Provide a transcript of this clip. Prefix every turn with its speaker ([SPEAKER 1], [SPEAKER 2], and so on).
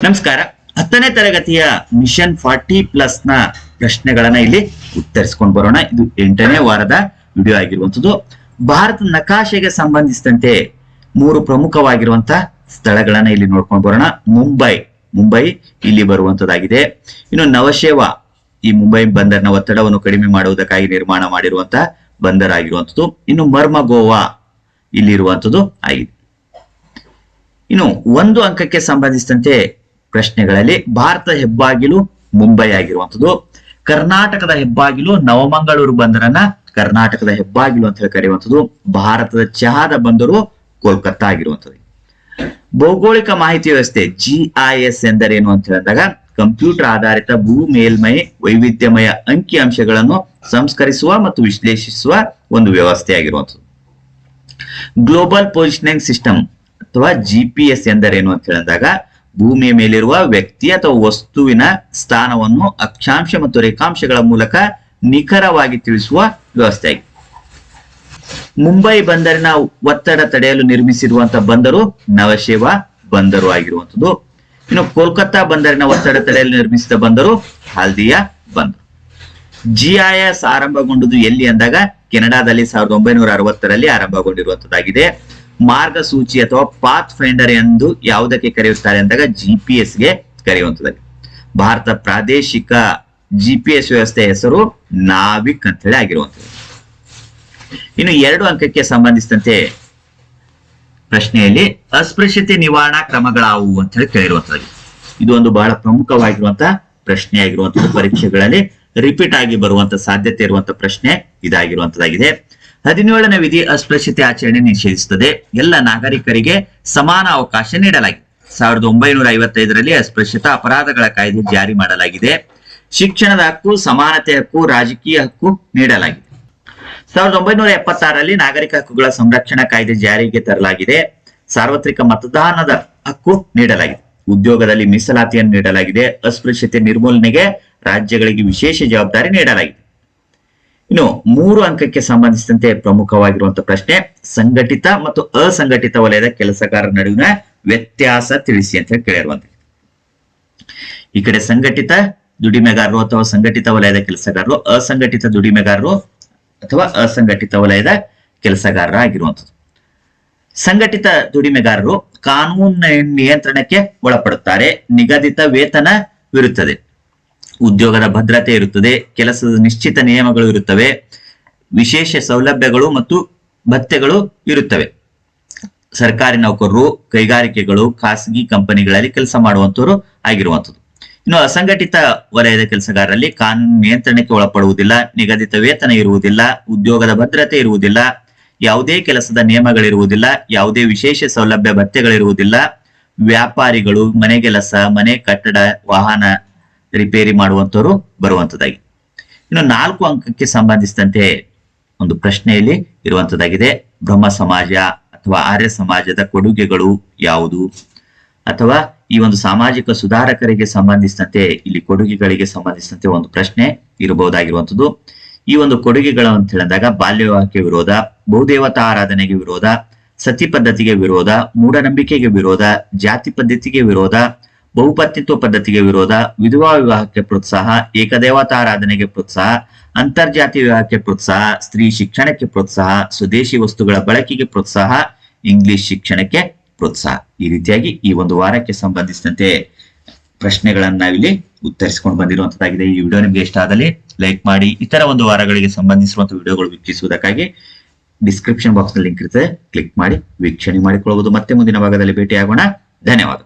[SPEAKER 1] ನಮಸ್ಕಾರ. 10ನೇ ತರಗತಿಯ ಮಿಷನ್ 40+ ನ ಪ್ರಶ್ನೆಗಳನ್ನ ಇಲ್ಲಿ ಉತ್ತರಿಸಿಕೊಂಡು ಬರೋಣ. ಇದು 8ನೇ ವಾರದ ವಿಡಿಯೋ ಆಗಿರುವಂತದ್ದು. ಭಾರತ ನಕಾಶೆಗೆ ಸಂಬಂಧಿಸಿದಂತೆ 3 ಪ್ರಮುಖವಾಗಿರುವಂತಹ ಸ್ಥಳಗಳನ್ನ ಇಲ್ಲಿ ನೋಡ್ಕೊಂಡು ಬರೋಣ. ಮುಂಬೈ ಇಲ್ಲಿ ಬರುವಂತದ್ದಾಗಿದೆ. ಇನ್ನು ನವಶೇವಾ, ಈ ಮುಂಬೈ ಬಂದರಿನ ಒತ್ತಡವನ್ನು ಕಡಿಮೆ ಮಾಡುವುದಕ್ಕಾಗಿ ನಿರ್ಮಾಣ ಮಾಡಿರುವಂತಹ ಬಂದರ್ ಆಗಿರುವಂತದ್ದು. ಇನ್ನು ಮರ್ಮಗೋವಾ ಇಲ್ಲಿರುವಂತದ್ದು ಆಗಿದೆ. ಇನ್ನು 1 ಅಂಕಕ್ಕೆ ಸಂಬಂಧಿಸಿದಂತೆ ಪ್ರಶ್ನೆಗಳಲ್ಲಿ ಭಾರತ ಹೆಬ್ಬಾಗಿಲು ಮುಂಬೈ ಆಗಿರುವಂತದ್ದು. ಕರ್ನಾಟಕದ ಹೆಬ್ಬಾಗಿಲು ನವಮಂಗಳೂರು ಬಂದರನ್ನ ಕರ್ನಾಟಕದ ಹೆಬ್ಬಾಗಿಲು ಅಂತ ಹೇಳಿ ಕರೆಯುವಂಥದ್ದು. ಭಾರತದ ಚಹಾದ ಬಂದರು ಕೋಲ್ಕತ್ತಾ ಆಗಿರುವಂಥದ್ದು. ಭೌಗೋಳಿಕ ಮಾಹಿತಿ ವ್ಯವಸ್ಥೆ GIS ಎಂದರೇನು ಅಂತ ಹೇಳಿದಾಗ ಕಂಪ್ಯೂಟರ್ ಆಧಾರಿತ ಭೂ ಮೇಲ್ಮೈ ವೈವಿಧ್ಯಮಯ ಅಂಕಿ ಅಂಶಗಳನ್ನು ಸಂಸ್ಕರಿಸುವ ಮತ್ತು ವಿಶ್ಲೇಷಿಸುವ ಒಂದು ವ್ಯವಸ್ಥೆ ಆಗಿರುವಂಥದ್ದು. ಗ್ಲೋಬಲ್ ಪೊಸಿಷನಿಂಗ್ ಸಿಸ್ಟಮ್ ಅಥವಾ GPS ಎಂದರೇನು ಅಂತ ಹೇಳಿದಾಗ ಭೂಮಿಯ ಮೇಲಿರುವ ವ್ಯಕ್ತಿ ಅಥವಾ ವಸ್ತುವಿನ ಸ್ಥಾನವನ್ನು ಅಕ್ಷಾಂಶ ಮತ್ತು ರೇಖಾಂಶಗಳ ಮೂಲಕ ನಿಖರವಾಗಿ ತಿಳಿಸುವ ವ್ಯವಸ್ಥೆ ಆಗಿದೆ. ಮುಂಬೈ ಬಂದರಿನ ಒತ್ತಡ ತಡೆಯಲು ನಿರ್ಮಿಸಿರುವಂತಹ ಬಂದರು ನವಶೇವಾ ಬಂದರು ಆಗಿರುವಂತದ್ದು. ಇನ್ನು ಕೋಲ್ಕತ್ತಾ ಬಂದರಿನ ಒತ್ತಡ ತಡೆಯಲು ನಿರ್ಮಿಸಿದ ಬಂದರು ಹಾಲ್ದಿಯಾ ಬಂದರು. GIS ಆರಂಭಗೊಂಡುದು ಎಲ್ಲಿ ಅಂದಾಗ ಕೆನಡಾದಲ್ಲಿ 1960ರಲ್ಲಿ ಆರಂಭಗೊಂಡಿರುವಂತದ್ದಾಗಿದೆ. ಮಾರ್ಗಸೂಚಿ ಅಥವಾ ಪಾತ್ ಫೈಂಡರ್ ಎಂದು ಯಾವುದಕ್ಕೆ ಕರೆಯುತ್ತಾರೆ ಅಂದಾಗ GPS ಗೆ ಕರೆಯುವಂತದ್ದಾಗಿದೆ. ಭಾರತ ಪ್ರಾದೇಶಿಕ GPS ವ್ಯವಸ್ಥೆಯ ಹೆಸರು ನಾವಿಕ್ ಅಂತ ಹೇಳಿ ಆಗಿರುವಂತದ್ದು. ಇನ್ನು 2 ಅಂಕಕ್ಕೆ ಸಂಬಂಧಿಸಿದಂತೆ ಪ್ರಶ್ನೆಯಲ್ಲಿ ಅಸ್ಪೃಶ್ಯತೆ ನಿವಾರಣಾ ಕ್ರಮಗಳಾವುವು ಅಂತ ಹೇಳಿ ಕೇಳಿರುವಂತದ್ದಾಗಿದೆ. ಇದು ಒಂದು ಬಹಳ ಪ್ರಮುಖವಾಗಿರುವಂತಹ ಪ್ರಶ್ನೆ ಆಗಿರುವಂತದ್ದು. ಪರೀಕ್ಷೆಗಳಲ್ಲಿ ರಿಪೀಟ್ ಆಗಿ ಬರುವಂತ ಸಾಧ್ಯತೆ ಇರುವಂತಹ ಪ್ರಶ್ನೆ ಇದಾಗಿರುವಂತದ್ದಾಗಿದೆ. 17ನೇ ವಿಧಿ ಅಸ್ಪೃಶ್ಯತೆ ಆಚರಣೆ ನಿಷೇಧಿಸುತ್ತದೆ. ಎಲ್ಲ ನಾಗರಿಕರಿಗೆ ಸಮಾನ ಅವಕಾಶ ನೀಡಲಾಗಿದೆ. 1955ರಲ್ಲಿ ಅಸ್ಪೃಶ್ಯತಾ ಅಪರಾಧಗಳ ಕಾಯ್ದೆ ಜಾರಿ ಮಾಡಲಾಗಿದೆ. ಶಿಕ್ಷಣದ ಹಕ್ಕು, ಸಮಾನತೆ ಹಕ್ಕು, ರಾಜಕೀಯ ಹಕ್ಕು ನೀಡಲಾಗಿದೆ. 1976ರಲ್ಲಿ ನಾಗರಿಕ ಹಕ್ಕುಗಳ ಸಂರಕ್ಷಣಾ ಕಾಯ್ದೆ ಜಾರಿಗೆ ತರಲಾಗಿದೆ. ಸಾರ್ವತ್ರಿಕ ಮತದಾನದ ಹಕ್ಕು ನೀಡಲಾಗಿದೆ. ಉದ್ಯೋಗದಲ್ಲಿ ಮೀಸಲಾತಿಯನ್ನು ನೀಡಲಾಗಿದೆ. ಅಸ್ಪೃಶ್ಯತೆ ನಿರ್ಮೂಲನೆಗೆ ರಾಜ್ಯಗಳಿಗೆ ವಿಶೇಷ ಜವಾಬ್ದಾರಿ ನೀಡಲಾಗಿದೆ. ಇನ್ನು 3 ಅಂಕಕ್ಕೆ ಸಂಬಂಧಿಸಿದಂತೆ ಪ್ರಮುಖವಾಗಿರುವಂತಹ ಪ್ರಶ್ನೆ ಸಂಘಟಿತ ಮತ್ತು ಅಸಂಘಟಿತ ವಲಯದ ಕೆಲಸಗಾರರ ನಡುವಿನ ವ್ಯತ್ಯಾಸ ತಿಳಿಸಿ ಅಂತ ಹೇಳಿ ಕೇಳಿರುವಂತಹ. ಈ ಕಡೆ ಸಂಘಟಿತ ದುಡಿಮೆಗಾರರು ಅಥವಾ ಸಂಘಟಿತ ವಲಯದ ಕೆಲಸಗಾರರು, ಅಸಂಘಟಿತ ದುಡಿಮೆಗಾರರು ಅಥವಾ ಅಸಂಘಟಿತ ವಲಯದ ಕೆಲಸಗಾರರ ಆಗಿರುವಂಥದ್ದು. ಸಂಘಟಿತ ದುಡಿಮೆಗಾರರು ಕಾನೂನು ನಿಯಂತ್ರಣಕ್ಕೆ ಒಳಪಡುತ್ತಾರೆ. ನಿಗದಿತ ವೇತನವಿರುತ್ತದೆ. ಉದ್ಯೋಗದ ಭದ್ರತೆ ಇರುತ್ತದೆ. ಕೆಲಸದ ನಿಶ್ಚಿತ ನಿಯಮಗಳು ಇರುತ್ತವೆ. ವಿಶೇಷ ಸೌಲಭ್ಯಗಳು ಮತ್ತು ಭತ್ಯೆಗಳು ಇರುತ್ತವೆ. ಸರ್ಕಾರಿ ನೌಕರರು, ಕೈಗಾರಿಕೆಗಳು, ಖಾಸಗಿ ಕಂಪನಿಗಳಲ್ಲಿ ಕೆಲಸ ಮಾಡುವಂತವರು ಆಗಿರುವಂಥದ್ದು. ಇನ್ನು ಅಸಂಘಟಿತ ವಲಯದ ಕೆಲಸಗಾರರಲ್ಲಿ ಕಾನೂನು ನಿಯಂತ್ರಣಕ್ಕೆ ಒಳಪಡುವುದಿಲ್ಲ. ನಿಗದಿತ ವೇತನ ಇರುವುದಿಲ್ಲ. ಉದ್ಯೋಗದ ಭದ್ರತೆ ಇರುವುದಿಲ್ಲ. ಯಾವುದೇ ಕೆಲಸದ ನಿಯಮಗಳಿರುವುದಿಲ್ಲ. ಯಾವುದೇ ವಿಶೇಷ ಸೌಲಭ್ಯ ಭತ್ಯೆಗಳಿರುವುದಿಲ್ಲ. ವ್ಯಾಪಾರಿಗಳು, ಮನೆಗೆಲಸ, ಮನೆ ಕಟ್ಟಡ, ವಾಹನ ರಿಪೇರಿ ಮಾಡುವಂತವರು ಬರುವಂತದ್ದಾಗಿ. ಇನ್ನು 4 ಅಂಕಕ್ಕೆ ಸಂಬಂಧಿಸಿದಂತೆ ಒಂದು ಪ್ರಶ್ನೆಯಲ್ಲಿ ಇರುವಂತದ್ದಾಗಿದೆ. ಬ್ರಹ್ಮ ಸಮಾಜ ಅಥವಾ ಆರ್ಯ ಸಮಾಜದ ಕೊಡುಗೆಗಳು ಯಾವುದು, ಅಥವಾ ಈ ಒಂದು ಸಾಮಾಜಿಕ ಸುಧಾರಕರಿಗೆ ಸಂಬಂಧಿಸಿದಂತೆ ಇಲ್ಲಿ ಕೊಡುಗೆಗಳಿಗೆ ಸಂಬಂಧಿಸಿದಂತೆ ಒಂದು ಪ್ರಶ್ನೆ ಇರಬಹುದಾಗಿರುವಂತದ್ದು. ಈ ಒಂದು ಕೊಡುಗೆಗಳು ಅಂತ ಹೇಳಿದಾಗ ಬಾಲ್ಯ ವಿವಾಹಕ್ಕೆ ವಿರೋಧ, ಬಹುದೇವತಾ ಆರಾಧನೆಗೆ ವಿರೋಧ, ಸತಿ ಪದ್ಧತಿಗೆ ವಿರೋಧ, ಮೂಢನಂಬಿಕೆಗೆ ವಿರೋಧ, ಜಾತಿ ಪದ್ಧತಿಗೆ ವಿರೋಧ, ಬಹುಪತ್ನಿತ್ವ ಪದ್ಧತಿಗೆ ವಿರೋಧ, ವಿಧವಾ ವಿವಾಹಕ್ಕೆ ಪ್ರೋತ್ಸಾಹ, ಏಕದೇವತಾರಾಧನೆಗೆ ಪ್ರೋತ್ಸಾಹ, ಅಂತರ್ಜಾತಿ ವಿವಾಹಕ್ಕೆ ಪ್ರೋತ್ಸಾಹ, ಸ್ತ್ರೀ ಶಿಕ್ಷಣಕ್ಕೆ ಪ್ರೋತ್ಸಾಹ, ಸ್ವದೇಶಿ ವಸ್ತುಗಳ ಬಳಕೆಗೆ ಪ್ರೋತ್ಸಾಹ, ಇಂಗ್ಲಿಷ್ ಶಿಕ್ಷಣಕ್ಕೆ ಪ್ರೋತ್ಸಾಹ. ಈ ರೀತಿಯಾಗಿ ಈ ಒಂದು ವಾರಕ್ಕೆ ಸಂಬಂಧಿಸಿದಂತೆ ಪ್ರಶ್ನೆಗಳನ್ನ ನಾವಿಲ್ಲಿ ಉತ್ತರಿಸಿಕೊಂಡು ಬಂದಿರುವಂತದ್ದಾಗಿದೆ. ಈ ವಿಡಿಯೋ ನಿಮ್ಗೆ ಇಷ್ಟ ಆದಲ್ಲಿ ಲೈಕ್ ಮಾಡಿ. ಇತರ ಒಂದು ವಾರಗಳಿಗೆ ಸಂಬಂಧಿಸಿರುವಂತಹ ವಿಡಿಯೋಗಳು ವೀಕ್ಷಿಸುವುದಕ್ಕಾಗಿ ಡಿಸ್ಕ್ರಿಪ್ಷನ್ ಬಾಕ್ಸ್ ನಲ್ಲಿ ಲಿಂಕ್ ಇರುತ್ತೆ, ಕ್ಲಿಕ್ ಮಾಡಿ ವೀಕ್ಷಣೆ ಮಾಡಿಕೊಳ್ಳಬಹುದು. ಮತ್ತೆ ಮುಂದಿನ ಭಾಗದಲ್ಲಿ ಭೇಟಿಯಾಗೋಣ. ಧನ್ಯವಾದ.